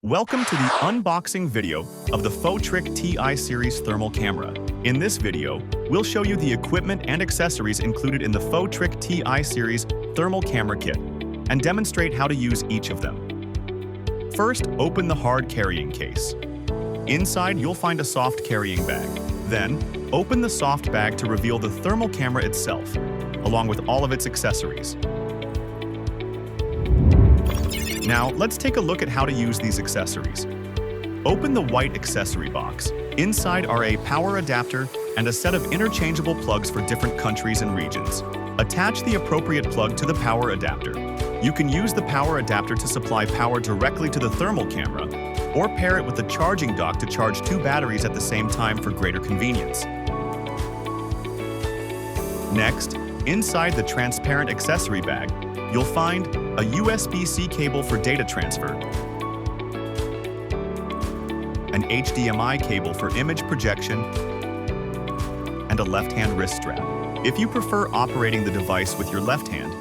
Welcome to the unboxing video of the FOTRIC Ti series thermal camera. In this video, we'll show you the equipment and accessories included in the FOTRIC Ti series thermal camera kit and demonstrate how to use each of them. First, open the hard carrying case. Inside, you'll find a soft carrying bag. Then, open the soft bag to reveal the thermal camera itself, along with all of its accessories. Now, let's take a look at how to use these accessories. Open the white accessory box. Inside are a power adapter and a set of interchangeable plugs for different countries and regions. Attach the appropriate plug to the power adapter. You can use the power adapter to supply power directly to the thermal camera, or pair it with the charging dock to charge two batteries at the same time for greater convenience. Next, inside the transparent accessory bag, you'll find a USB-C cable for data transfer, an HDMI cable for image projection, and a left-hand wrist strap. If you prefer operating the device with your left hand,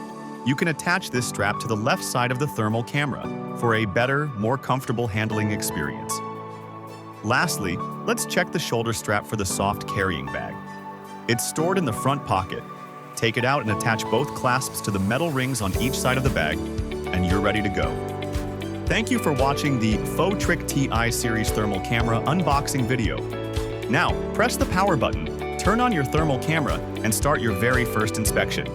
you can attach this strap to the left side of the thermal camera for a better, more comfortable handling experience. Lastly, let's check the shoulder strap for the soft carrying bag. It's stored in the front pocket. Take it out and attach both clasps to the metal rings on each side of the bag, and you're ready to go. Thank you for watching the FOTRIC Ti series thermal camera unboxing video. Now, press the power button, turn on your thermal camera, and start your very first inspection.